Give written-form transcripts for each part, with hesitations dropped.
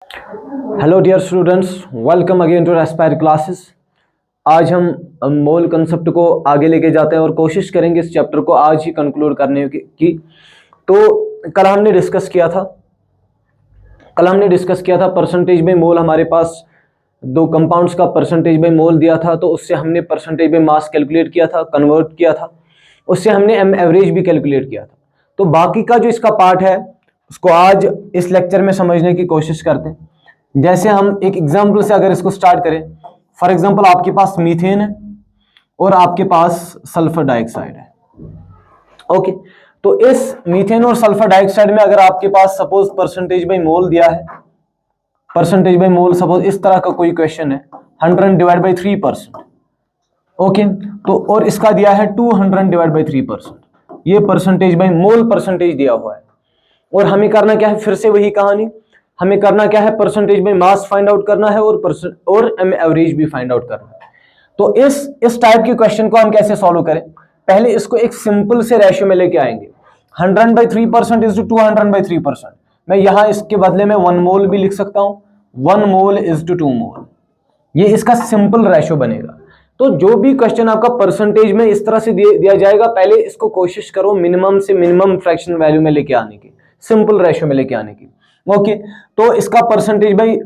Hello dear students, welcome again to Aspire classes. आज हम मोल concept को आगे लेके जाते हैं और कोशिश करेंगे इस चैप्टर को आज ही कंक्लूड करने की। तो कल हमने डिस्कस किया था परसेंटेज बाय मोल। हमारे पास दो कंपाउंड्स का परसेंटेज बाय मोल दिया था, तो उससे हमने परसेंटेज बाय मास कैलकुलेट किया था, कन्वर्ट किया था। उससे हमने एम एवरेज भी कैलकुलेट किया था। तो बाकी का जो इसका पार्ट है उसको आज इस लेक्चर में समझने की कोशिश करते हैं। जैसे हम एक एग्जाम्पल से अगर इसको स्टार्ट करें, फॉर एग्जाम्पल आपके पास मीथेन है और आपके पास सल्फर डाइऑक्साइड है। ओके, तो इस मीथेन और सल्फर डाइऑक्साइड में अगर आपके पास सपोज परसेंटेज बाय मोल दिया है, परसेंटेज बाय मोल सपोज इस तरह का कोई क्वेश्चन है 100 डिवाइड बाई 3%। ओके, तो और इसका दिया है 200 डिवाइड बाई 3%। ये परसेंटेज बाय मोल परसेंटेज दिया हुआ है और हमें करना क्या है, फिर से वही कहानी, हमें करना क्या है, परसेंटेज में मास फाइंड आउट करना है और एम एवरेज भी फाइंड आउट करना है। तो इस टाइप के क्वेश्चन को हम कैसे सॉल्व करें, पहले इसको एक सिंपल से रेशियो में लेके आएंगे। 100/3% इज टू 200/3%। मैं यहां इसके बदले में 1 मोल भी लिख सकता हूं, 1 मोल इज टू 2 मोल। ये इसका सिंपल रेशियो बनेगा। तो जो भी क्वेश्चन आपका परसेंटेज में इस तरह से दिया जाएगा, पहले इसको कोशिश करो मिनिमम से मिनिमम फ्रैक्शन वैल्यू में लेके आने की, सिंपल रेशियो में लेके आने की। ओके, तो इसका परसेंटेज बाई,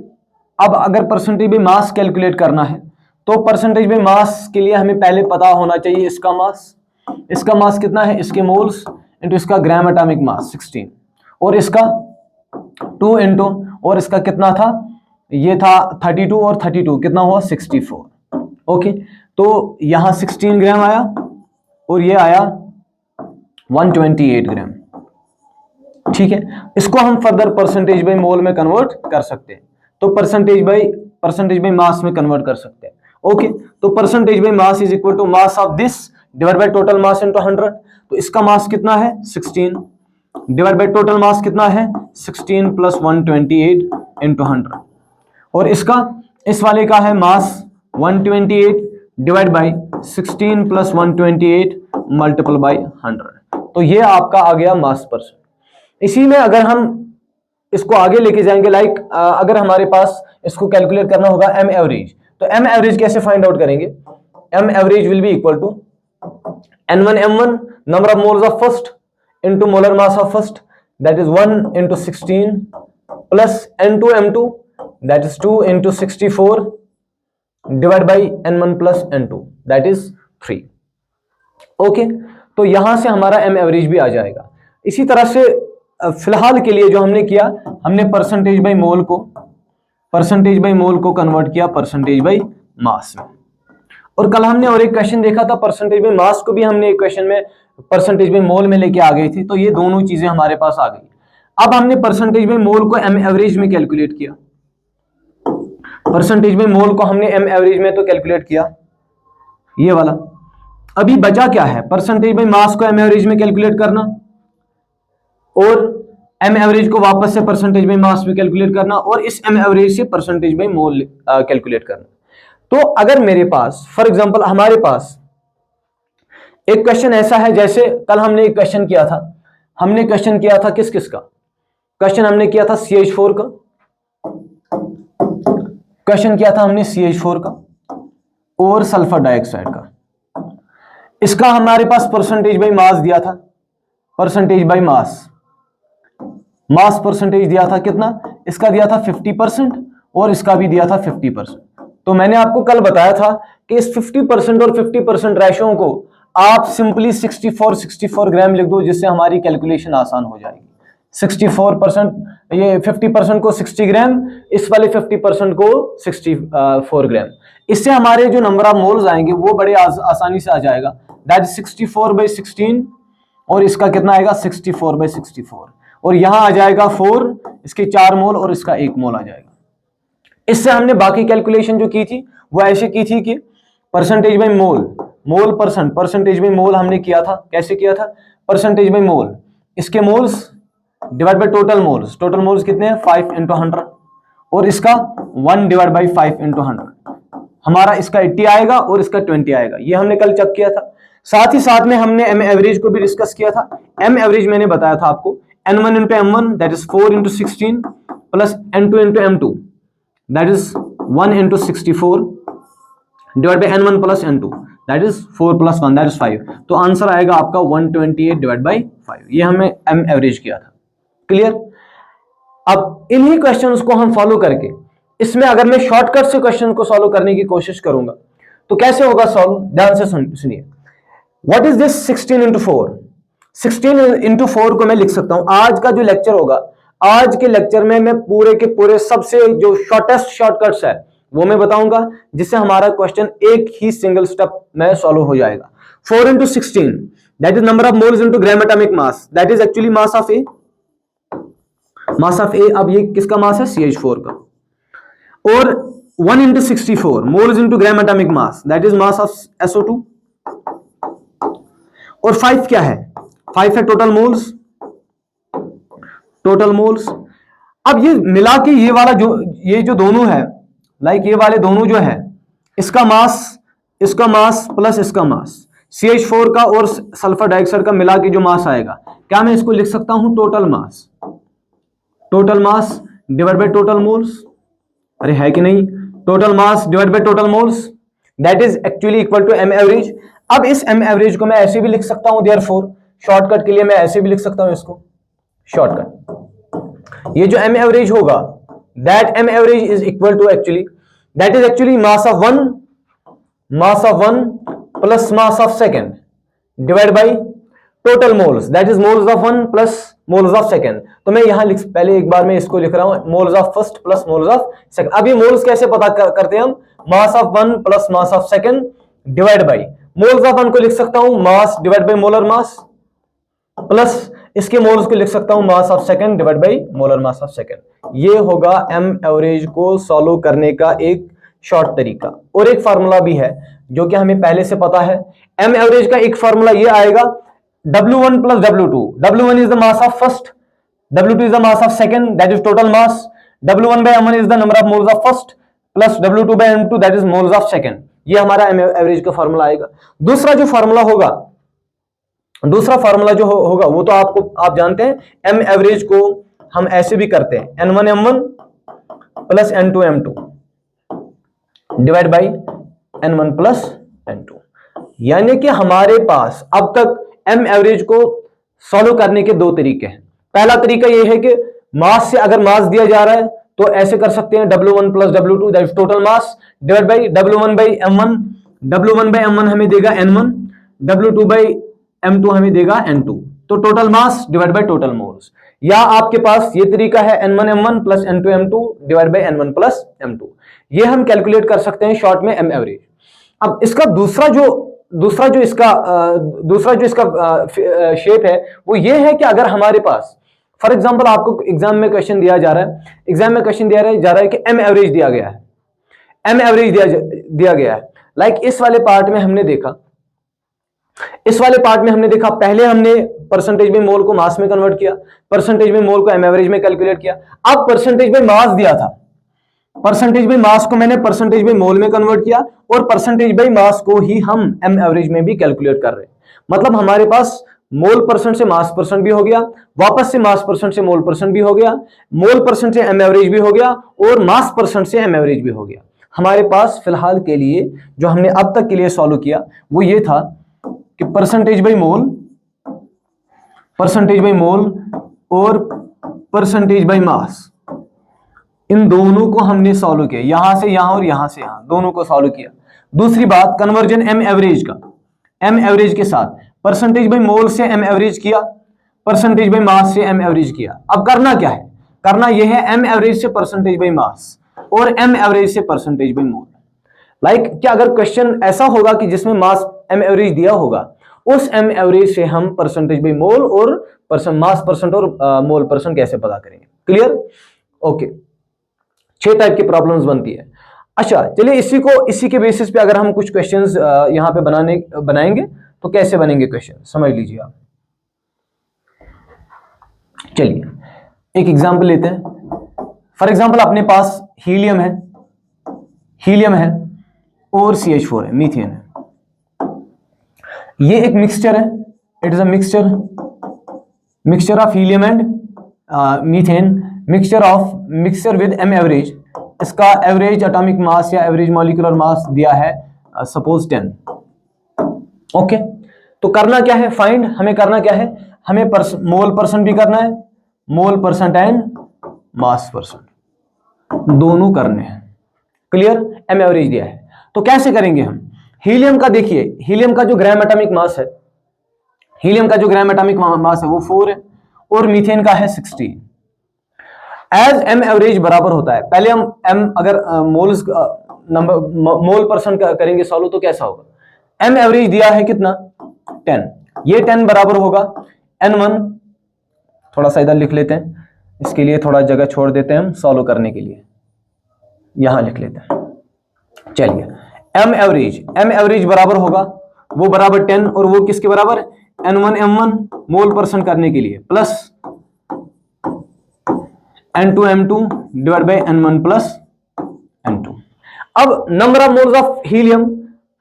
अब अगर परसेंटेज बाई मास कैलकुलेट करना है तो परसेंटेज बाई मास के लिए हमें पहले पता होना चाहिए इसका मास कितना है, इसके मोल्स इंटू इसका ग्राम एटॉमिक मास 16 और इसका 2 इंटू और इसका कितना था, ये था 32 और 32 कितना हुआ 64। ओके, तो यहां 16 ग्राम आया और ये आया 128 ग्राम। ठीक है, इसको हम फर्दर परसेंटेज बाय मोल में कन्वर्ट कर सकते हैं, तो परसेंटेज बाय मास में कन्वर्ट कर सकते हैं। ओके, तो percentage by mass is equal to mass of this divide by total mass into 100। तो इसका मास कितना है 16 डिवाइड बाय टोटल मास कितना है 16 प्लस 128 इनटू 100 और इसका इस वाले का है मास 128 divide by 16 plus 128 multiple bye 100। तो ये आपका आ गया मास परसेंट। इसी में अगर हम इसको आगे लेके जाएंगे, अगर हमारे पास इसको कैलकुलेट करना होगा एम एवरेज, तो एम एवरेज कैसे फाइंड आउट करेंगे, M average will be equal to N1 M1 number of moles of first into molar mass of first, that is 1 into 16 plus N2 M2 that is 2 into 64 divide by N1 plus N2 that is 3। Okay, तो यहां से हमारा M average भी आ जाएगा। इसी तरह से फिलहाल के लिए जो हमने किया, हमने परसेंटेज बाय मोल को कन्वर्ट किया परसेंटेज बाय मास में। और कल हमने और एक क्वेश्चन देखा था, परसेंटेज बाय मास को भी हमने एक क्वेश्चन में परसेंटेज बाय मोल में लेके आ गए थे, तो ये दोनों चीजें हमारे पास आ गई। अब हमने परसेंटेज बाय मोल को एम एवरेज में कैलकुलेट किया, परसेंटेज बाय मोल को हमने एम एवरेज में तो कैलकुलेट किया ये वाला। अभी बचा क्या है, परसेंटेज बाय मास को एम एवरेज में कैलकुलेट करना और एम एवरेज को वापस से परसेंटेज बाय मास में कैलकुलेट करना और इस एम एवरेज से परसेंटेज बाय मोल कैलकुलेट करना। तो अगर मेरे पास फॉर एग्जांपल हमारे पास एक क्वेश्चन ऐसा है, जैसे कल हमने एक क्वेश्चन किया था, किस का क्वेश्चन हमने किया था, CH4 का क्वेश्चन किया था हमने, CH4 का और सल्फर डाइऑक्साइड का। इसका हमारे पास परसेंटेज बाय मास दिया था, परसेंटेज बाय मास परसेंटेज दिया था कितना, इसका दिया था 50% और इसका भी दिया था 50%। तो मैंने आपको कल बताया था कि इस 50% और 50% रेशियो को आप सिंपली 64 ग्राम लिख दो, जिससे हमारी कैलकुलेशन आसान हो जाएगी। 64%, ये 50% को 60 ग्राम, इस वाले 50% को 64 ग्राम। इससे हमारे जो नंबर ऑफ मोल्स आएंगे वो बड़े आसानी से आ जाएगा, दैट इज 64/16 और इसका कितना आएगा 64/64 और यहां आ जाएगा 4, इसके 4 मोल और इसका 1 मोल आ जाएगा। इससे हमने बाकी कैलकुलेशन जो की थी वो ऐसे की थी कि percentage by mole percentage by mole हमने किया था, कैसे किया था, परसेंटेज बाय मोल, इसके moles divide by total moles कितने हैं 5 इंटू 100 और इसका 1 डिवाइड बाई 5 इंटू 100, हमारा इसका 80 आएगा और इसका 20 आएगा। ये हमने कल चेक किया था। साथ ही साथ में हमने एम एवरेज को भी डिस्कस किया था। एम एवरेज मैंने बताया था आपको, N1 into M1 that is 4 into 16 plus N2 into M2 that is 1 into 64 divide by N1 plus N2 that is 4 plus 1 that is 5। तो आंसर आएगा आपका 128 डिवाइड बाई 5। ये हमें M एवरेज किया था। क्लियर? अब इन्हीं क्वेश्चंस को हम फॉलो करके इसमें अगर मैं शॉर्टकट से क्वेश्चन को सॉल्व करने की कोशिश करूंगा तो कैसे होगा सॉल्व, ध्यान से सुनिए। What is this 16 into 4? 16 into 4 को मैं लिख सकता हूं, आज का जो लेक्चर होगा, आज के लेक्चर में मैं पूरे के पूरे सबसे जो शॉर्टेस्ट शॉर्टकट्स है वो मैं बताऊंगा, जिससे हमारा क्वेश्चन एक ही सिंगल स्टेप में सॉल्व हो जाएगा। 4 into 16 that is number of moles into gram atomic mass, that is actually mass of A, mass of A. अब ये किसका मास है? CH4 का। और 1 into 64 moles into gram atomic mass, that is mass of SO2। और 5 क्या है? 5 है टोटल मोल्स, टोटल मोल्स। अब ये मिला के ये वाला ये जो दोनों है, लाइक ये वाले दोनों जो है, इसका मास प्लस इसका मास, CH4 का और सल्फर डाइऑक्साइड का मिला के जो मास आएगा, क्या मैं इसको लिख सकता हूं total mass? Total mass divide by total moles. अरे है कि नहीं? Total mass divide by total moles that is actually equal to M average. अब इस M एवरेज को मैं ऐसे भी लिख सकता हूं, देयरफॉर शॉर्टकट के लिए मैं ऐसे भी लिख सकता हूं इसको शॉर्टकट। ये जो M एवरेज होगा, that M average is equal to actually that is actually mass of one plus mass of second divide by total moles, that is moles of one plus moles of second. तो मैं यहां पहले एक बार मैं इसको लिख रहा हूं, moles of first plus moles of second. अब ये मोल्स कैसे पता करते हैं हम? मास of one plus mass of second divide by moles of one को लिख सकता हूं मास divide by molar mass, plus इसके मोल्स को लिख सकता हूं मास of second divide by molar mass of second. ये होगा M एवरेज को सॉल्व करने का एक शॉर्ट तरीका। और एक फार्मूला भी है जो कि हमें पहले से पता है। M एवरेज का एक फार्मूला ये आएगा W1 plus W2. W1 is the mass of first, W2 is the mass of second, that is total mass. W1 by M1 is the number of moles of first plus W2 by M2, that is moles of second. ये हमारा M average का formula आएगा। दूसरा जो formula होगा वो तो आप जानते हैं, M एवरेज को हम ऐसे भी करते हैं, N1 M1 plus N2 M2 divide by N1 plus N2। यानी कि हमारे पास अब तक M एवरेज को सॉल्व करने के दो तरीके हैं। पहला तरीका यह है कि मास से अगर मास दिया जा रहा है तो ऐसे कर सकते हैं W1 plus W2 that is total mass divide by W1 by M1। W1 by M1 हमें देगा N1, W2 बाई M2 हमें देगा N2। तो total mass divide by total moles. या आपके पास ये तरीका है N1 M1 plus N2 M2 divide by N1 plus M2। ये हम कैलकुलेट कर सकते हैं शॉर्ट में M एवरेज। अब इसका दूसरा जो इसका शेप है वो ये है कि अगर हमारे पास फॉर एग्जांपल आपको एग्जाम में क्वेश्चन दिया जा रहा है कि M एवरेज दिया गया है, लाइक इस वाले पार्ट में हमने देखा, पहले हमने परसेंटेज में मोल को मास में कन्वर्ट किया, परसेंटेज में मोल को M एवरेज में कैलकुलेट किया। अब परसेंटेज में मास दिया था, परसेंटेज बाई मास को मैंने परसेंटेज बाई मोल में कन्वर्ट किया और परसेंटेज बाई मास को ही हम M एवरेज में भी कैलकुलेट कर रहे हैं। मतलब हमारे पास मोल परसेंट से मास परसेंट भी हो गया, वापस से मास परसेंट से मोल परसेंट भी हो गया, मोल परसेंट से M एवरेज भी हो गया और मास परसेंट से M एवरेज भी हो गया। हमारे पास फिलहाल के लिए जो हमने अब तक के लिए सॉल्व किया वो ये था कि परसेंटेज बाई मोल और परसेंटेज बाई मास, इन दोनों को हमने सॉल्व किया, यहां से यहां और यहां से यहां, दोनों को सॉल्व किया। दूसरी बात, कन्वर्जन M एवरेज के साथ परसेंटेज बाई मोल से M एवरेज किया, परसेंटेज बाई मास से M एवरेज किया। अब करना क्या है? करना यह है M एवरेज से परसेंटेज बाई मास और M एवरेज से परसेंटेज बाई मोल। लाइक क्या अगर क्वेश्चन ऐसा होगा कि जिसमें मास M एवरेज दिया होगा, उस M एवरेज से हम परसेंटेज बाई मोल और मास परसेंट और मोल परसेंट कैसे पता करेंगे? क्लियर? ओके, 6 टाइप की प्रॉब्लम्स बनती है। अच्छा चलिए इसी के बेसिस पे अगर हम कुछ क्वेश्चंस यहां पे बनाएंगे तो कैसे बनेंगे क्वेश्चन, समझ लीजिए आप। चलिए एक एग्जांपल लेते हैं। फॉर एग्जांपल अपने पास हीलियम है और CH4 है, मीथेन है। ये एक मिक्सचर है, it is a mixture of helium and methane. Mixture with m average, इसका एवरेज एटॉमिक मास या एवरेज मॉलिक्यूलर मास दिया है सपोज 10। ओके, तो करना क्या है, फाइंड, हमें करना क्या है, हमें मोल परसेंट भी करना है, मोल परसेंट एंड मास परसेंट दोनों करने हैं। क्लियर, m एवरेज दिया है तो कैसे करेंगे हम। हीलियम का देखिए, हीलियम का जो ग्राम एटॉमिक मास है, हीलियम का जो ग्राम एटॉमिक मास है वो 4 है और मीथेन का है 16। एज m एवरेज बराबर होता है, पहले हम m अगर मोल्स नंबर मोल परसेंट करेंगे सॉल्व तो कैसा होगा, m एवरेज दिया है कितना 10, ये 10 बराबर होगा n1, थोड़ा सा इधर लिख लेते हैं, इसके लिए थोड़ा जगह छोड़ देते हैं हम सॉल्व करने के लिए, यहां लिख लेते हैं। चलिए m एवरेज बराबर होगा, वो बराबर 10 और वो किसके बराबर n1 m1 मोल परसेंट करने के लिए plus n2 m2 divide by n1 plus n2। अब number of moles of helium,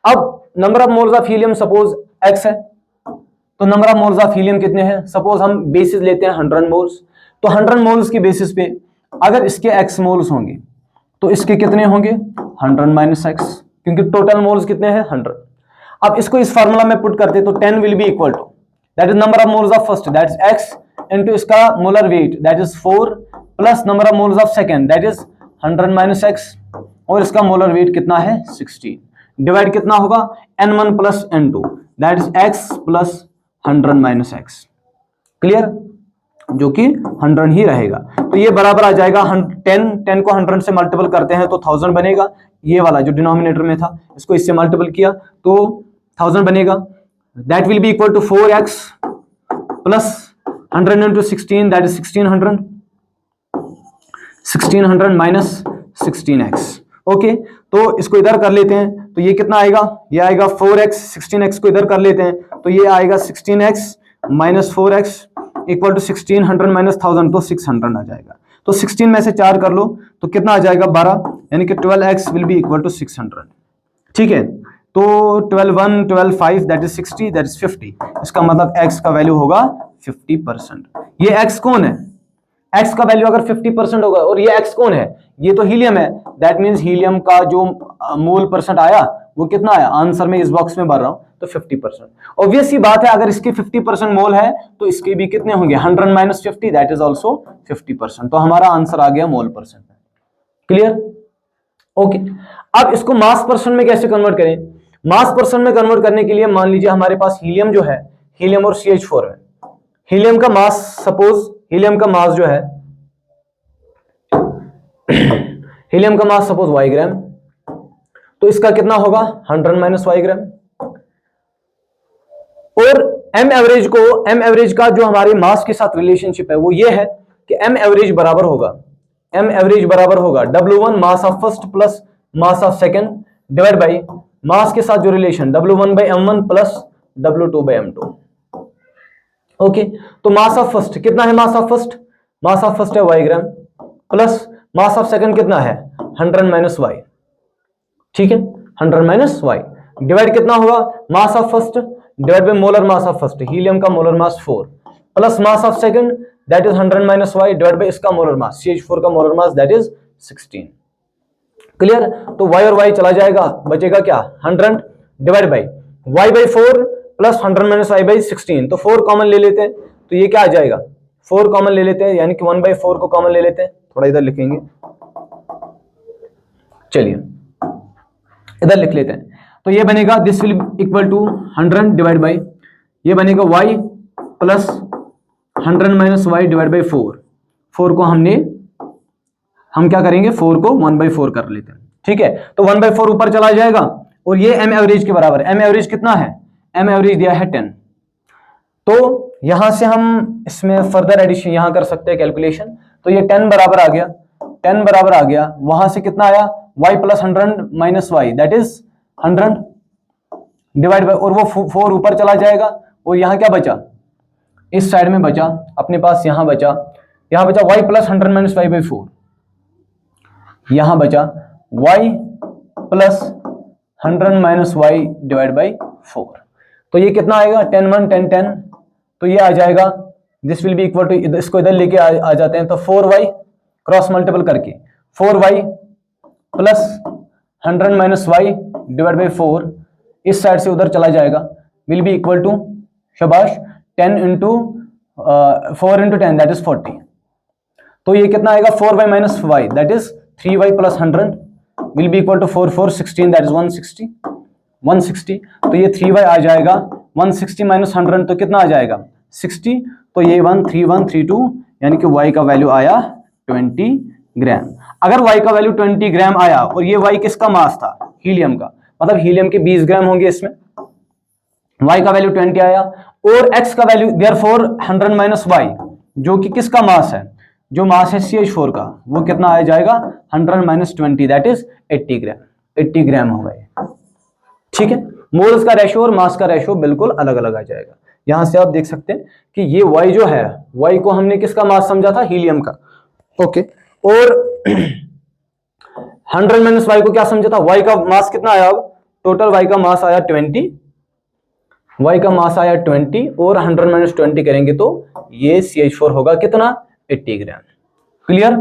अब number of moles of helium suppose x है, तो number of moles of helium कितने हैं, सपोज हम बेसिस लेते हैं 100 मोल्स, तो 100 मोल्स की बेसिस पे अगर इसके x मोल्स होंगे तो इसके कितने होंगे 100 माइनस x, क्योंकि टोटल मोल्स कितने हैं 100। अब इसको इस फार्मूला में पुट करते तो 10 will be equal to that is number of moles of first that is x into इसका molar weight that is 4 plus number of moles of second that is 100 minus x और इसका molar wait कितना है 16, divide कितना होगा n1 plus n2 that is x plus 100 minus x। Clear, जो कि 100 ही रहेगा, तो ये बराबर आ जाएगा 10 को 100 से मल्टीपल करते हैं तो 1000 बनेगा, ये वाला जो डिनोमिनेटर में था इसको इससे मल्टीपल किया तो 1000 बनेगा, that will be equal to 4x plus 100 into 16 that is 1600 minus 16x। Okay, तो इसको इधर कर लेते हैं तो ये कितना आएगा, ये आएगा 4x, 16x को इधर कर लेते हैं तो ये आएगा 16x minus 4x equal to 1600 minus 1000 तो 600 आ जाएगा, तो 16 में से 4 कर लो तो कितना आ जाएगा 12, यानी कि 12x will be equal to 600। ठीक है, तो 12 1 12 5 दैट इज 60 दैट इज 50, इसका मतलब x का वैल्यू होगा 50%। ये x कौन है, x का वैल्यू अगर 50% होगा और ये x कौन है, ये तो हीलियम है, दैट मींस हीलियम का जो मोल परसेंट आया वो कितना आया, आंसर में इस बॉक्स में भर रहा हूं तो 50%। ऑब्वियस सी बात है अगर इसके 50% मोल है तो इसके भी कितने होंगे 100 माइनस 50 दैट इज आल्सो 50%, तो हमारा आंसर आ गया मोल परसेंट में। Clear, okay. अब इसको मास परसेंट में कैसे कन्वर्ट करें, मास परसेंट में कन्वर्ट करने के लिए मान लीजिए हमारे पास हीलियम जो है, हीलियम और CH4 है, हीलियम का मास सपोज, हीलियम का मास जो है हीलियम का मास सपोज y ग्राम, तो इसका कितना होगा 100 माइनस y ग्राम, और m एवरेज का जो हमारे मास के साथ रिलेशनशिप है वो ये है कि m एवरेज बराबर होगा W1 mass of first plus mass of second divide by mass के साथ जो relation W1 by m1 plus W2 by m2। Okay, तो मास ऑफ फर्स्ट कितना है, मास ऑफ फर्स्ट है y gram plus mass of second कितना है 100 minus y। ठीक है, 100 माइनस y डिवाइड कितना होगा mass of first divide by molar mass of first, helium का molar mass 4 plus mass of second that is 100 minus y divide by इसका molar mass CH4 का molar mass that is 16। Clear, तो y और y चला जाएगा, बचेगा क्या 100 divide by y by 4 plus 100 minus y by 16, तो 4 कॉमन ले लेते हैं तो ये क्या आ जाएगा 4 कॉमन ले लेते हैं, यानी कि 1 बाय 4 को कॉमन ले लेते हैं, थोड़ा इधर लिखेंगे, चलिए इधर लिख लेते हैं, तो ये बनेगा this will equal to 100 divide by ये बनेगा y plus 100 minus y divide by 4 को हम क्या करेंगे 4 को 1 बाय 4 कर लेते हैं। ठीक है, तो 1 बाय 4 ऊपर चला जाएगा और ये m एवरेज के बराबर, m एवरेज कितना है, m एवरेज दिया है 10, तो यहां से हम इसमें फर्दर एडिशन यहां कर सकते हैं कैलकुलेशन, तो ये 10 बराबर आ गया, वहां से कितना आया y plus 100 minus y that is 100 divide bye, और वो 4 ऊपर चला जाएगा और यहां क्या बचा, इस साइड में बचा अपने पास, यहां बचा y plus 100 minus y by 4, यहां बचा y plus 100 minus y divide by 4, तो ये कितना आएगा 10 1 10 10, तो ये आ जाएगा this will be equal to, इसको इधर लेके आ जाते हैं तो 4y क्रॉस मल्टीपल करके 4y plus 100 minus y divide by 4 इस साइड से उधर चला जाएगा, विल बी इक्वल टू, शाबाश, 10 इंटू 4 इंटू 10 दैट इज 40। तो ये कितना आएगा 4y minus y that is 3y plus 100 will be equal to 4 4 16 that is 160। तो ये 3y आ जाएगा, 160 माइनस 100 तो कितना आ जाएगा 60। तो ये 13132 यानी कि y का वैल्यू आया 20 ग्राम। अगर y का वैल्यू 20 ग्राम आया और ये y किसका मास था, हीलियम का, मतलब हीलियम के 20 ग्राम होंगे इसमें, y का वैल्यू 20 आया और x का वैल्यू देयरफॉर 100 माइनस y जो कि किसका मास है, जो मास है CH4 का, वो कितना आ जाएगा 100 माइनस 20 दैट इज 80 ग्राम होगा ये। ठीक है, मोल्स का रेशियो और मास का रेशियो बिल्कुल अलग अलग आ जाएगा। यहां से आप देख सकते हैं कि ये y जो है, y को हमने किसका मास समझा था, हीलियम का, ओके, और 100 माइनस y को क्या समझा था, y का मास कितना आया, टोटल y का मास आया 20, y का मास आया 20 और 100 माइनस 20 करेंगे तो ये CH4 होगा कितना 80 ग्राम। क्लियर,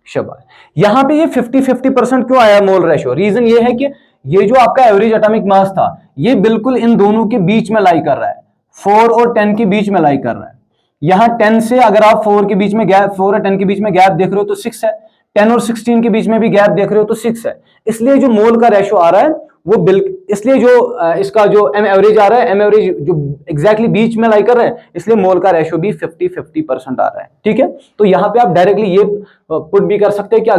शाबाश। यहां पे ये 50-50% क्यों आया मोल रेशियो, रीजन ये है कि ये जो आपका एवरेज एटॉमिक मास था ये बिल्कुल इन दोनों के बीच में लाई कर रहा है, 4 और 10 के बीच में लाई कर रहा है। यहां 10 से अगर आप 4 के बीच में गैप, 4 और 10 के बीच में गैप देख रहे हो तो 6 है, 10 और 16 के बीच में भी गैप देख रहे हो तो 6 है। इसलिए जो मोल का रेशियो आ रहा है वो इसलिए जो इसका जो एम एवरेज आ रहा है, एम एवरेज जो एग्जैक्टली बीच में लाई कर रहे हैं, इसलिए मोल का रेशियो भी 50-50% आ रहा है। ठीक है, तो यहां पे आप डायरेक्टली ये पुट भी कर सकते हैं कि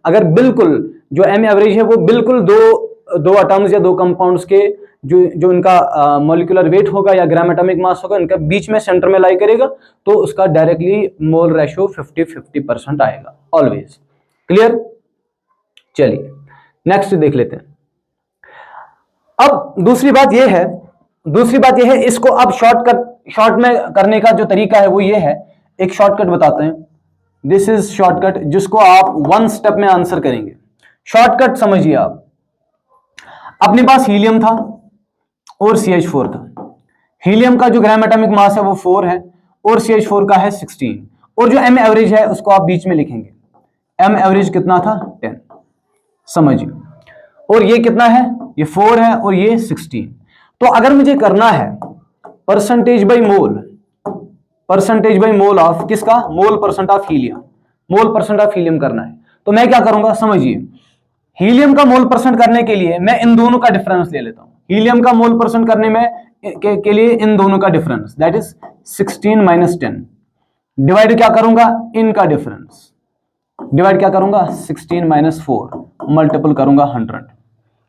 अगर बिल्कुल जो एम एवरेज है वो बिल्कुल दो एटम्स या दो कंपाउंड्स के जो इनका मॉलिक्यूलर वेट होगा या ग्राम एटॉमिक मास होगा, इनका बीच में सेंटर में लाई करेगा तो उसका डायरेक्टली मोल रेशियो 50-50% आएगा ऑलवेज। क्लियर, चलिए नेक्स्ट देख लेते हैं। अब दूसरी बात यह है इसको अब शॉर्ट में करने का जो तरीका है वो ये है, एक शॉर्टकट बताते हैं। दिस इज शॉर्टकट जिसको आप 1 स्टेप में आंसर करेंगे। शॉर्टकट समझिए आप, अपने पास हीलियम था और CH4 था। हीलियम का जो ग्राम एटॉमिक मास है वो 4 है और CH4 का है 16, और जो एम एवरेज है उसको आप बीच में लिखेंगे। एम एवरेज कितना था 10, समझिए, और ये कितना है, ये 4 है और ये 16। तो अगर मुझे करना है परसेंटेज बाई मोल ऑफ किसका, मोल परसेंट ऑफ हीलियम करना है, तो मैं क्या करूंगा, समझिए, हीलियम का मोल परसेंट करने के लिए मैं इन दोनों का डिफरेंस ले लेता हूं। हीलियम का मोल परसेंट करने में के लिए इन दोनों का difference that is 16 minus 10 divide क्या करूंगा, इनका डिफरेंस डिवाइड क्या करूंगा 16 माइनस 4 मल्टीपल करूंगा 100।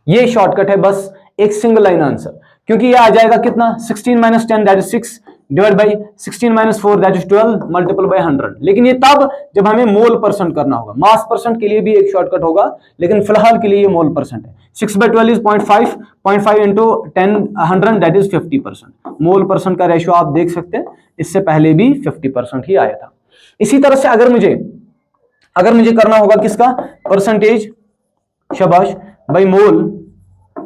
ये शॉर्टकट है, बस एक सिंगल लाइन आंसर, क्योंकि ये आ जाएगा कितना 16 minus 10 that is 6 divide by 16 minus 4 that is 12 multiple by 100। लेकिन ये तब जब हमें मोल परसेंट करना होगा। मास परसेंट के लिए भी एक शॉर्टकट होगा, लेकिन फिलहाल के लिए ये मोल परसेंट है। 6 by 12 is 0.5 into 10 100 that is 50%। Mole percent का रेशियो आप देख सकते हैं, इससे पहले भी 50% ही आया था। इसी तरह से अगर मुझे करना होगा किसका, परसेंटेज, शाबाश, बाई मोल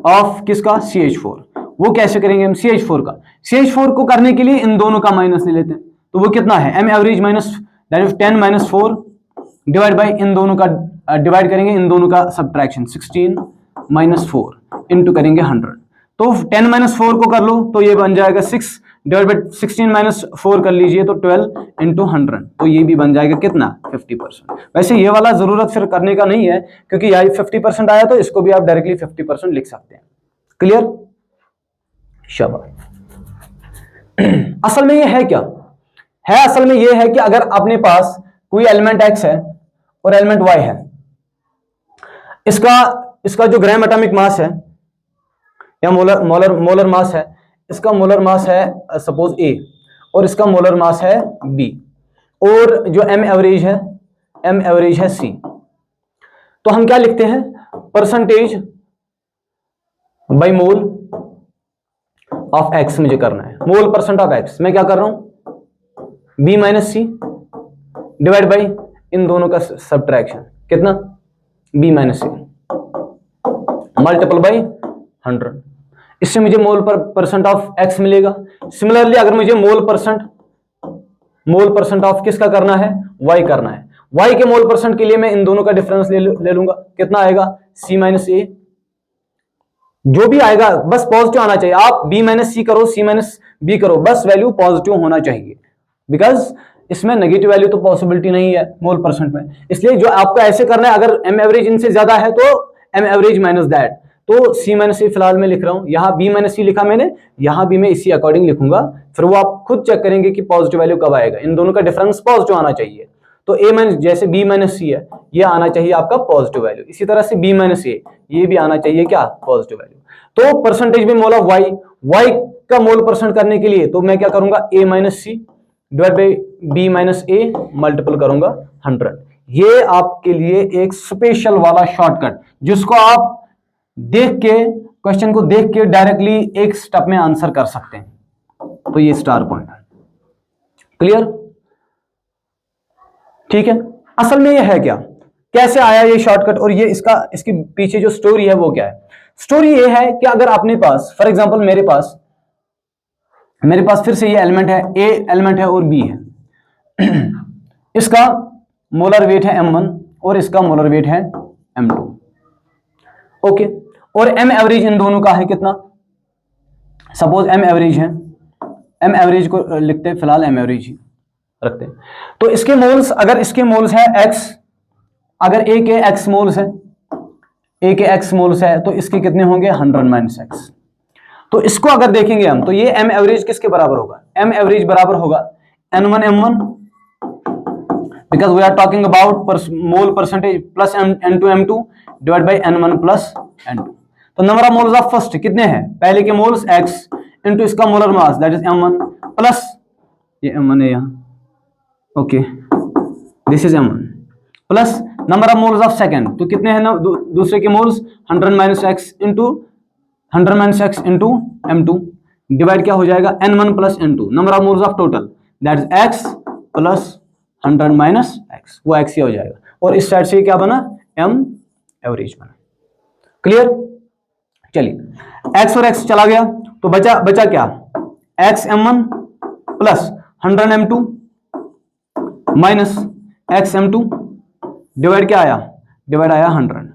ऑफ किसका, CH4, वो कैसे करेंगे हम, CH4 को करने के लिए इन दोनों का माइनस ले लेते हैं। तो वो कितना है, M average minus that is 10 minus 4 divide by इन दोनों का डिवाइड करेंगे, इन दोनों का सब्ट्रैक्शन 16 माइनस 4 इंटू करेंगे 100। तो 10 माइनस 4 को कर लो तो ये बन जाएगा 6 डिवाइड बाई 16 माइनस 4 कर लीजिए तो 12 इंटू 100, तो ये भी बन जाएगा कितना 50%। वैसे ये वाला जरूरत फिर करने का नहीं है, क्योंकि यहाँ 50% आया तो इसको भी आप डायरेक्टली 50% लिख सकते हैं। क्लियर, शाबाश। असल में ये है क्या है, असल में ये है कि अगर अपने पास कोई एलिमेंट X है और एलिमेंट Y है, इसका जो ग्राम एटॉमिक मास है या मोलर मास है, इसका मोलर मास है सपोज A और इसका मोलर मास है B, और जो एम एवरेज है C। तो हम क्या लिखते हैं, percentage by mole of X मुझे करना है। मोल परसेंट ऑफ X मैं क्या कर रहा हूं, B minus C divide by इन दोनों का सब्ट्रैक्शन कितना, B minus C multiple by 100। इससे मुझे मोल परसेंट ऑफ X मिलेगा। सिमिलरली अगर मुझे मोल परसेंट ऑफ किसका करना है, Y करना है, y के मोल परसेंट के लिए मैं इन दोनों का डिफरेंस ले लूंगा, कितना आएगा c माइनस ए, जो भी आएगा बस पॉजिटिव आना चाहिए। आप b माइनस सी करो, c माइनस बी करो, बस वैल्यू पॉजिटिव होना चाहिए, बिकॉज इसमें नेगेटिव वैल्यू तो पॉसिबिलिटी नहीं है मोल परसेंट में। इसलिए जो आपको ऐसे करना है, अगर m एवरेज इनसे ज्यादा है तो m एवरेज माइनस दैट, तो c माइनस सी फिलहाल मैं लिख रहा हूं, यहाँ b माइनस सी लिखा मैंने, यहाँ भी मैं इसी अकॉर्डिंग लिखूंगा, फिर वो आप खुद चेक करेंगे कि पॉजिटिव वैल्यू कब आएगा। इन दोनों का डिफरेंस पॉजिटिव आना चाहिए, तो a माइनस, जैसे b माइनस सी है, ये आना चाहिए आपका पॉजिटिव वैल्यू, इसी तरह से b माइनस ए, ये भी आना चाहिए क्या, पॉजिटिव वैल्यू। तो परसेंटेज में मोल ऑफ y का मोल परसेंट करने के लिए तो मैं क्या करूंगा, a minus C divide by b minus A multiple करूंगा 100। ये आपके लिए एक स्पेशल वाला शॉर्टकट, जिसको आप देख के, क्वेश्चन को देख के डायरेक्टली एक स्टेप में आंसर कर सकते हैं। तो ये स्टार पॉइंट है, क्लियर, ठीक है। असल में ये है क्या, कैसे आया ये शॉर्टकट, और ये इसके पीछे जो स्टोरी है वो क्या है। स्टोरी ये है कि अगर अपने पास, फॉर एग्जांपल मेरे पास फिर से ये एलिमेंट है, ए एलिमेंट है और बी है, इसका मोलर वेट है m1 और इसका मोलर वेट है m2, ओके। और m एवरेज इन दोनों का है कितना, सपोज m एवरेज है, m एवरेज को लिखते हैं फिलहाल, m एवरेज ही रखते हैं। तो इसके मोल्स, अगर इसके मोल्स है x, अगर a के x मोल्स है, a के x मोल्स है, तो इसके कितने होंगे 100 माइनस x। तो इसको अगर देखेंगे हम, तो ये m एवरेज किसके बराबर होगा, m एवरेज बराबर होगा n1 m1, because we are talking about mole percentage, plus n2 m2 divide by n1 plus n2। तो number of moles of first कितने हैं, पहले के मोल्स x इंटू इसका molar mass that is m1 plus ये m1 है यहाँ, okay, this is m1 plus number of moles of second, तो कितने हैं ना दूसरे के मोल्स 100 minus x into 100 minus x into m2 divide क्या हो जाएगा n1 plus n2, number of moles of total that is x plus 100 minus x, वो x ही हो जाएगा। और इस साइड से क्या बना, m एवरेज बना, क्लियर। चलिए x और x चला गया, तो बचा क्या, x m1 plus 100 m2 minus x m2 divide क्या आया, डिवाइड आया 100,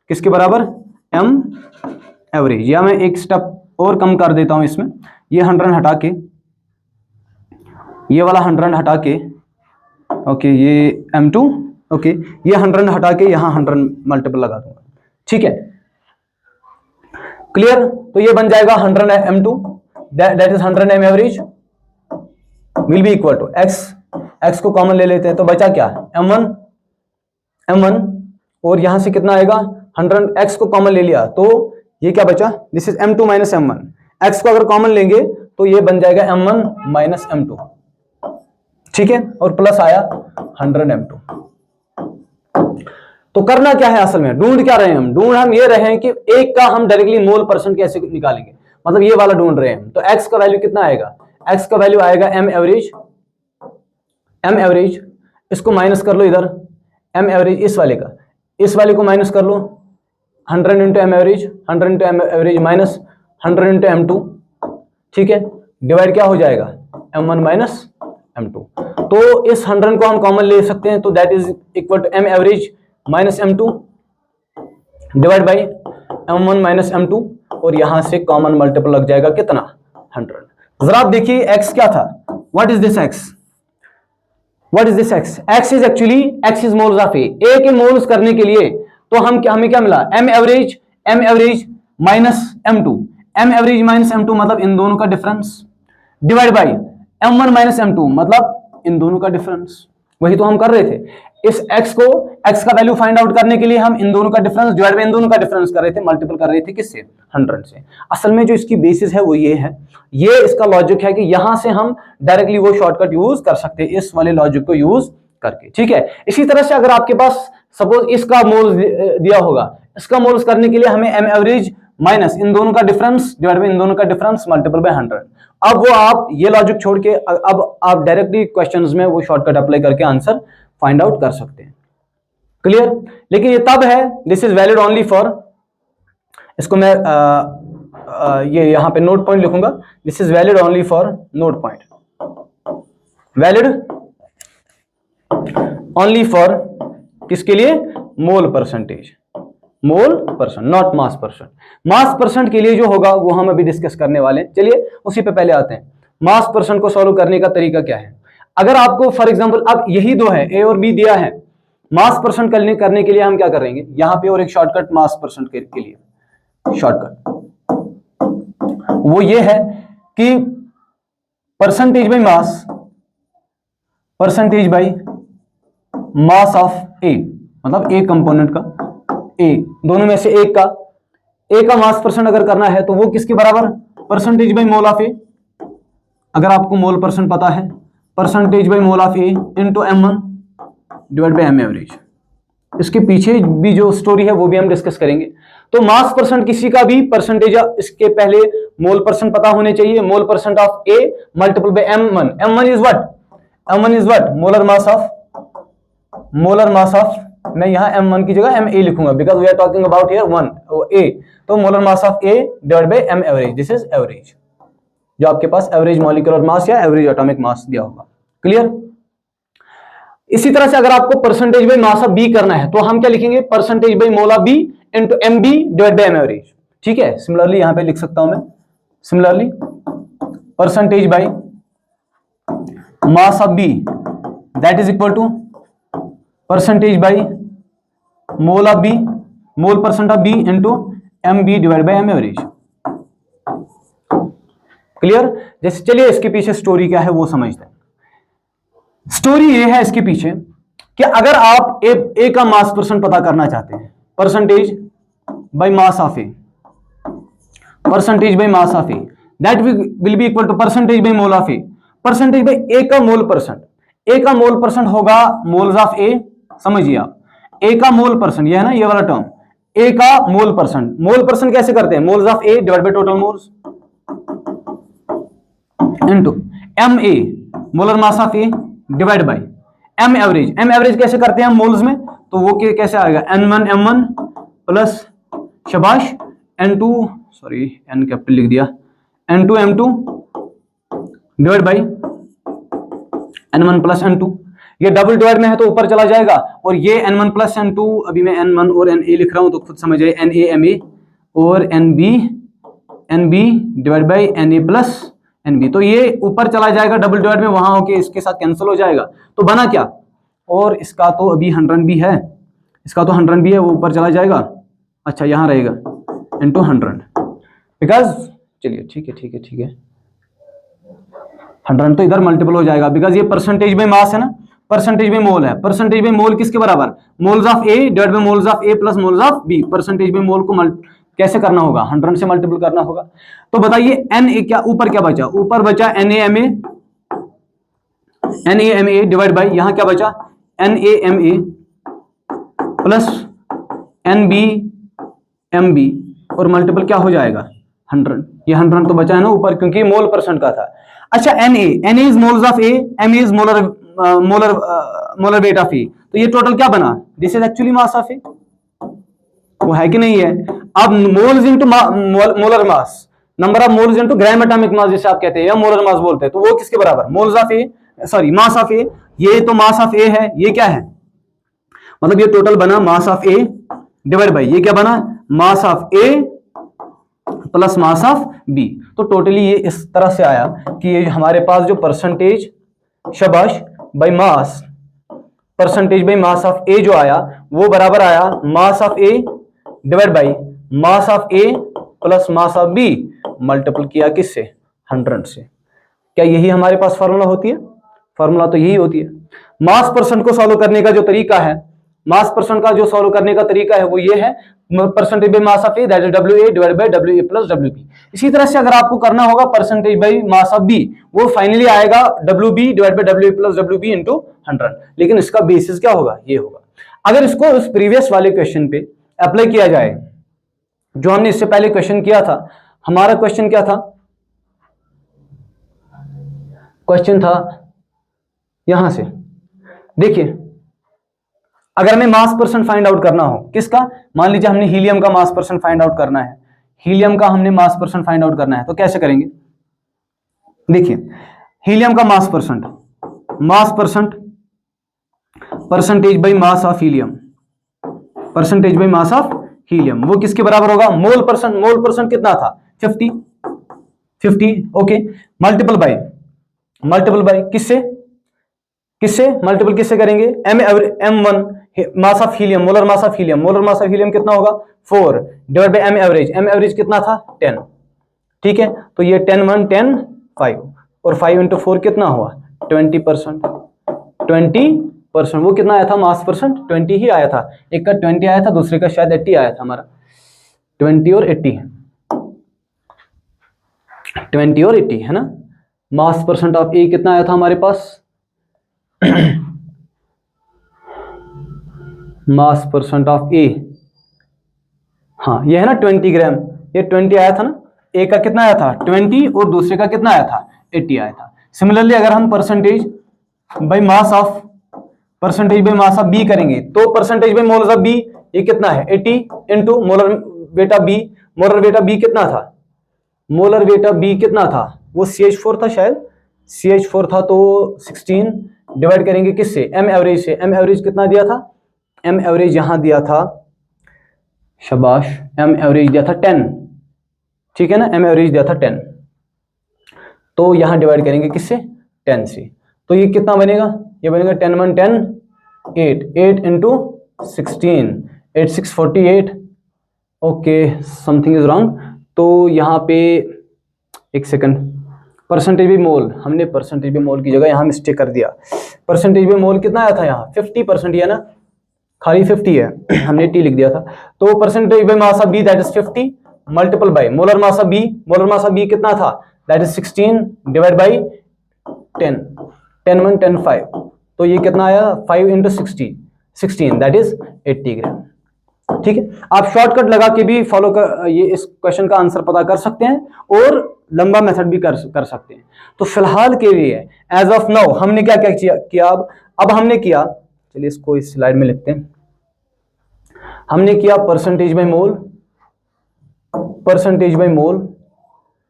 किसके बराबर, m एवरेज। या मैं एक स्टेप और कम कर देता हूं इसमें, ये 100 हटा के, ये वाला 100 हटा के, ओके, ये m2, ओके, ये 100 हटा के यहां 100 मल्टीपल लगा दूंगा, ठीक है, क्लियर। तो ये बन जाएगा 100 m2 that is 100 m average will be equal to x को कॉमन ले लेते हैं, तो बचा क्या, m1 और यहां से कितना आएगा 100, x को कॉमन ले लिया तो ये क्या बचा, this is m2 minus m1, x को अगर कॉमन लेंगे तो ये बन जाएगा m1 माइनस m2, ठीक है, और प्लस आया 100 m2। तो करना क्या है असल में, ढूंढ क्या रहे हैं हम ये रहे हैं कि एक का हम डायरेक्टली मोल परसेंट कैसे निकालेंगे, मतलब ये वाला ढूंढ रहे हैं। तो x का वैल्यू कितना आएगा, x का वैल्यू आएगा m एवरेज, इसको माइनस कर लो इधर, m एवरेज इस वाले को माइनस कर लो, 100 into m average, 100 into m average minus 100 into m2, ठीक है, डिवाइड क्या हो जाएगा m1 माइनस m2। तो इस 100 को हम कॉमन ले सकते हैं, तो that is equal to m average minus m2 divide by m1 minus m2, और यहां से कॉमन मल्टीपल लग जाएगा कितना 100। जरा आप देखिए x क्या था, what is this x, what is this x, x is actually x is moles of a के मोल्स करने के लिए तो हमें क्या मिला, m average minus m average minus m2 मतलब इन दोनों का difference, divide by m1 minus m2 मतलब इन दोनों का डिफरेंस। वही तो हम कर रहे थे, इस x का वैल्यू फाइंड आउट करने के लिए हम इन दोनों का डिफरेंस डिवाइड बाई इन दोनों का डिफरेंस कर रहे थे, मल्टीपल कर रहे थे किससे, 100 से। असल में जो इसकी बेसिस है वो ये है, ये इसका लॉजिक है कि यहां से हम डायरेक्टली वो शॉर्टकट यूज कर सकते हैं इस वाले लॉजिक को यूज करके, ठीक है। इसी तरह से अगर आपके पास सपोज इसका मोल्स दिया होगा, इसका मोल्स करने के लिए हमें m एवरेज माइनस इन दोनों का डिफरेंस डिवाइड बाई इन दोनों का डिफरेंस मल्टीपल बाय 100। अब वो आप ये लॉजिक छोड़ के अब आप डायरेक्टली क्वेश्चंस में वो शॉर्टकट अप्लाई करके आंसर फाइंड आउट कर सकते हैं, क्लियर। लेकिन ये तब है, this is valid only for, इसको मैं ये यहां पे नोट पॉइंट लिखूंगा, this is valid only for note point, valid only for किसके लिए? Mole percentage, mole percent, not mass percent. Mass percent के लिए जो होगा वो हम अभी डिस्कस करने वाले हैं। चलिए उसी पे पहले आते हैं। मास परसेंट को सॉल्व करने का तरीका क्या है? अगर आपको फॉर एग्जांपल अब यही दो है, ए और बी दिया है, मास परसेंट करने के लिए हम क्या करेंगे यहां पे, और एक शॉर्टकट मास परसेंट के लिए शॉर्टकट वो ये है कि percentage by mass, percentage by mass of A, मतलब ए कंपोनेंट का, ए दोनों में से एक का, ए का मास परसेंट अगर करना है तो वो किसके बराबर? परसेंटेज बाई मोल ऑफ ए। अगर आपको मोल परसेंट पता है, percentage by mole of A into m1 divide by m average. इसके पीछे भी जो स्टोरी है वो भी हम डिस्कस करेंगे। तो मास परसेंट किसी का भी परसेंटेज, इसके पहले मोल परसेंट पता होने चाहिए। Mole percent of A multiple by m1। m1 is what? m1 is what? Molar mass of, molar mass of, मैं यहां m1 की जगह ma लिखूंगा because we are talking about here 1 a। तो molar mass of a divide by m average, this is average, जो आपके पास average molecular mass या average atomic mass दिया होगा। क्लियर? इसी तरह से अगर आपको percentage by mass of B करना है तो हम क्या लिखेंगे? Percentage by mole of B into M B divide by M average. ठीक है, सिमिलरली यहां पे लिख सकता हूं मैं, similarly percentage by mass of B that is equal to percentage by mole of B, mole percent of B into M B divide by M average. Clear? जैसे चलिए इसके पीछे स्टोरी क्या है वो समझते हैं। स्टोरी ये है इसके पीछे कि अगर आप ए का मास परसेंट पता करना चाहते हैं, percentage by mass of A, percentage by mass of A that will be equal to percentage by mole of A, percentage by A का मोल परसेंट। ए का मोल परसेंट होगा मोल्स ऑफ ए, समझिए आप, ए का mole percent, ये है ना ये वाला टर्म, ए का मोल परसेंट। मोल परसेंट कैसे करते हैं? Moles of A divide by total moles into M A, molar mass of A divide by M average. M average कैसे करते हैं हम मोल्स में? तो वो कैसे आएगा? n1 m1 प्लस शाबाश n2, सॉरी n कैपिटल लिख दिया, n2 m2 divide by n1 plus n2। ये डबल डिवाइड में है तो ऊपर चला जाएगा, और ये n1 प्लस n2, अभी मैं n1 और na लिख रहा हूं तो खुद समझ आए, na ma और nb divide by na plus nb। तो ये ऊपर चला जाएगा डबल डिवाइड में, वहां होके इसके साथ कैंसिल हो जाएगा। तो बना क्या? और इसका तो अभी 100 भी है, इसका तो 100 भी है, वो ऊपर चला जाएगा। अच्छा यहां रहेगा इंटू 100, बिकॉज चलिए ठीक है 100 तो इधर मल्टीपल हो जाएगा बिकॉज ये परसेंटेज बाई मास है ना, परसेंटेज बाई मोल है। परसेंटेज बाई मोल किसके बराबर? Moles of A divide by moles of A plus moles of B. Percentage by mole को कैसे करना होगा? 100 से मल्टीपल करना होगा। तो बताइए एन ए क्या, ऊपर क्या बचा? ऊपर बचा N A M A divide by, यहां क्या बचा? N A M A plus N B M B, और मल्टीपल क्या हो जाएगा? 100। ये 100 तो बचा है ना ऊपर, क्योंकि मोल परसेंट का था। अच्छा N A is moles of A, M is molar weight of A, तो ये टोटल क्या बना? This is actually mass of A, वो है कि नहीं है? अब moles into molar mass, number of moles into gram atomic mass जिसे आप कहते हैं या मोलर मास बोलते हैं, तो वो किसके बराबर? Moles of A, sorry mass of A. ये तो मास ऑफ ए है, ये क्या है? मतलब ये टोटल बना mass of A divide by ये क्या बना? Mass of A plus mass of B. तो टोटली ये इस तरह से आया कि ये हमारे पास जो परसेंटेज शाबाश by mass, percentage by mass of A जो आया वो बराबर आया mass of A divide by mass of A plus mass of B, multiple किया किससे? 100 से। क्या यही हमारे पास फार्मूला होती है? फार्मूला तो यही होती है। मास परसेंट को सॉल्व करने का जो तरीका है, मास परसेंट का जो सॉल्व करने का तरीका है वो ये है percentage by mass of A that is WA divide by WA plus WB। इसी तरह से अगर आपको करना होगा percentage by mass of B, वो फाइनली आएगा WB divide by WA plus WB into 100। लेकिन इसका बेसिस क्या होगा? ये होगा। अगर इसको उस प्रीवियस वाले क्वेश्चन पे अप्लाई किया जाए जो हमने इससे पहले क्वेश्चन किया था, हमारा क्वेश्चन क्या था? क्वेश्चन था यहां से, देखिए अगर हमें मास परसेंट फाइंड आउट करना हो किसका, मान लीजिए हमने हीलियम का मास परसेंट फाइंड आउट करना है, हीलियम का हमने मास परसेंट फाइंड आउट करना है, तो कैसे करेंगे? देखिए हीलियम का मास percent percentage by mass of helium, percentage by mass of helium, वो किसके बराबर होगा? मोल परसेंट कितना था? 50। ओके, मल्टीपल बाई किससे मल्टीपल किससे करेंगे? M1 mass of helium, molar mass of helium कितना होगा? 4 डिवाइड बाई एम एवरेज कितना था? 10। ठीक है, तो ये 10 1 10 5 और 5 इंटू 4 कितना हुआ? 20%। 20% वो कितना आया था? मास परसेंट 20 ही आया था, एक का 20 आया था, दूसरे का शायद 80 आया था हमारा। 20 और 80 है ना। मास परसेंट ऑफ ए कितना आया था हमारे पास? मास परसेंट ऑफ ए, हाँ ये है ना 20 ग्राम, ये 20 आया था ना। ए का कितना आया था? 20 और दूसरे का कितना आया था? 80 आया था। सिमिलरली अगर हम percentage by mass of B करेंगे तो percentage by moles of B ये कितना है? 80 into molar weight of B कितना था? मोलर वेट ऑफ बी कितना था? वो CH4 था शायद, CH4 था, तो 16 डिवाइड करेंगे किससे? एम एवरेज से। एम एवरेज कितना दिया था? एम एवरेज यहां दिया था, शाबाश, एम एवरेज दिया था 10। ठीक है ना, एम एवरेज दिया था 10, तो यहां डिवाइड करेंगे किससे? 10 से। तो ये कितना बनेगा? ये बनेगा 10 1 10 8 into 16 8 6 48। Okay, something is wrong. तो यहाँ पे एक सेकंड, परसेंटेज बाई मोल, हमने परसेंटेज बाई मोल की जगह यहाँ मिस्टेक कर दिया। परसेंटेज बाई मोल कितना आया था यहाँ? 50% है ना, खाली 50 है, हमने टी लिख दिया था। तो percentage by mass of B that is 50 multiple by molar mass of B कितना था? That is 16 divide by 10 10 1 10 5। तो ये कितना आया? 5 इंटू 16 दैट इज 80 ग्राम। ठीक है, आप शॉर्टकट लगा के भी फॉलो कर ये इस क्वेश्चन का आंसर पता कर सकते हैं और लंबा मेथड भी कर सकते हैं। तो फिलहाल के लिए एज ऑफ नाउ हमने क्या क्या किया? अब हमने किया, चलिए इसको इस स्लाइड में लिखते हैं। हमने किया परसेंटेज बाई मोल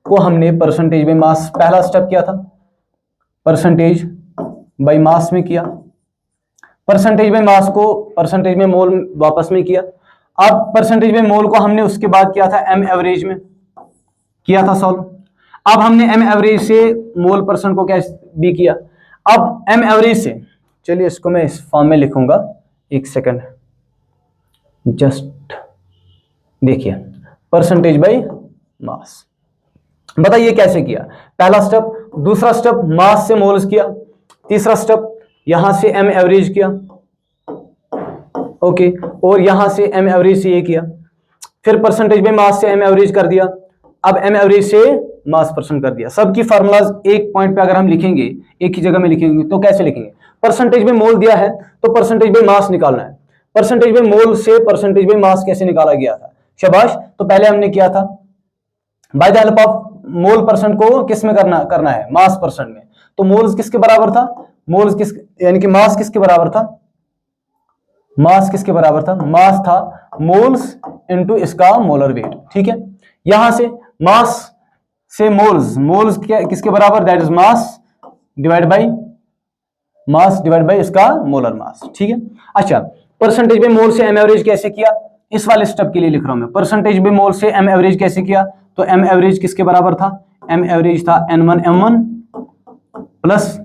को हमने परसेंटेज बाई मास, पहला स्टेप किया था परसेंटेज बाई मास में किया, परसेंटेज बाई मास को परसेंटेज में मोल वापस में किया। अब परसेंटेज बाई मोल को हमने उसके बाद किया था एम एवरेज में किया था सॉल्व। अब हमने एम एवरेज से मोल परसेंट को कैसे भी किया। अब एम एवरेज से, चलिए इसको मैं इस फॉर्म में लिखूंगा, एक सेकंड, जस्ट देखिए, परसेंटेज बाई मास। बताइए कैसे किया? पहला स्टेप, दूसरा स्टेप मास से मोल्स किया, तीसरा स्टेप यहां से एम एवरेज किया, ओके, और यहां से एम एवरेज से ये किया, फिर परसेंटेज बाई मास से एम एवरेज कर दिया, अब एम एवरेज से मास परसेंट कर दिया। सबकी फार्मूलाज एक पॉइंट पे अगर हम लिखेंगे, एक ही जगह में लिखेंगे, तो कैसे लिखेंगे? परसेंटेज बाई मोल दिया है तो परसेंटेज बाई मास निकालना है। परसेंटेज बाई मोल से परसेंटेज बाई मास कैसे निकाला गया था? शाबाश। तो पहले हमने किया था by the help of mole percent को किस में करना है? मास परसेंट में। तो मोल्स किसके बराबर था? मोल्स किस, यानी कि मास किसके बराबर था? मास किसके बराबर था? मास था मोल्स इनटू इसका मोलर वेट। ठीक है, यहां से मास से मोल्स किसके बराबर? That is mass divide by इसका मोलर मास। ठीक है, अच्छा, परसेंटेज बाई मोल से एम एवरेज कैसे किया? इस वाले स्टेप के लिए लिख रहा हूं मैं। परसेंटेज बाई मोल से एम एवरेज कैसे किया? तो एम एवरेज किसके बराबर था? एम एवरेज था N1 M1 plus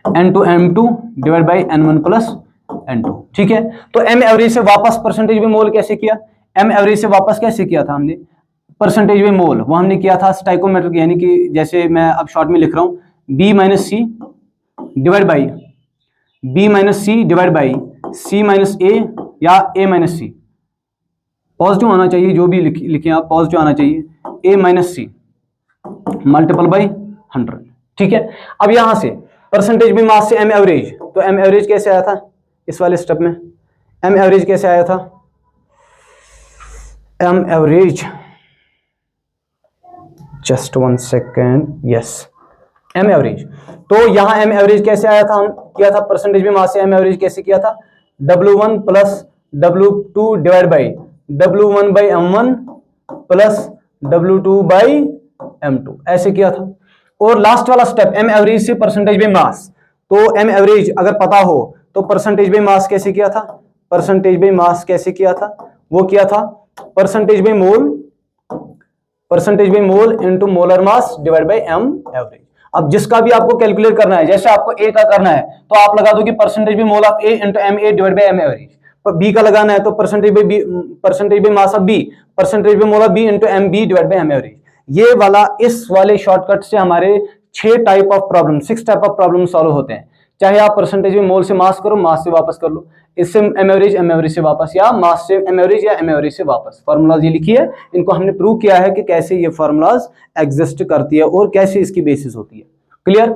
N2 M2 divide by N1 plus N2। ठीक है, तो एम एवरेज से वापस परसेंटेज बाई मोल कैसे किया? एम एवरेज से वापस कैसे किया था हमने? परसेंटेज बाई मोल वो हमने किया था स्टाइकोमेट्रिक, यानी कि जैसे मैं अब शॉर्ट में लिख रहा हूं, B minus C divide by C minus A या A माइनस सी, पॉजिटिव आना चाहिए, जो भी लिखे आप पॉजिटिव आना चाहिए, A minus C multiple by 100। ठीक है, अब यहां से परसेंटेज बाई मास से एम एवरेज, तो एम एवरेज कैसे आया था? इस वाले स्टेप में एम एवरेज कैसे आया था? M average, just 1 second, yes, M average. तो यहां एम एवरेज कैसे आया था? हम किया था परसेंटेज बाई मास से एम एवरेज कैसे किया था? W1 plus W2 divide by W1 by M1 plus W2 by M2, ऐसे किया था। और लास्ट वाला स्टेप एम एवरेज से परसेंटेज बाई मास, तो एम एवरेज अगर पता हो तो परसेंटेज बाई मास कैसे किया था, परसेंटेज बाई मास कैसे किया था, वो किया था percentage by mole into molar mass divide by M average. अब जिसका भी आपको कैलकुलेट करना है, जैसे आपको ए का करना है तो आप लगा दो कि percentage by mole of A into M A divide by M average. पर बी का लगाना है तो percentage by mass of B, percentage by mole of B into M B divide by M average. ये वाला, इस वाले शॉर्टकट से हमारे 6 type of problem, 6 type of problem solve होते हैं। चाहे आप परसेंटेज में मोल से मास करो, मास से वापस कर लो, इससे एम एवरेज से वापस, या मास से एम एवरेज या एम एवरेज से वापस। फॉर्मूलाज ये लिखी है, इनको हमने प्रूव किया है कि कैसे ये फॉर्मूलाज एग्जिस्ट करती है और कैसे इसकी बेसिस होती है। क्लियर?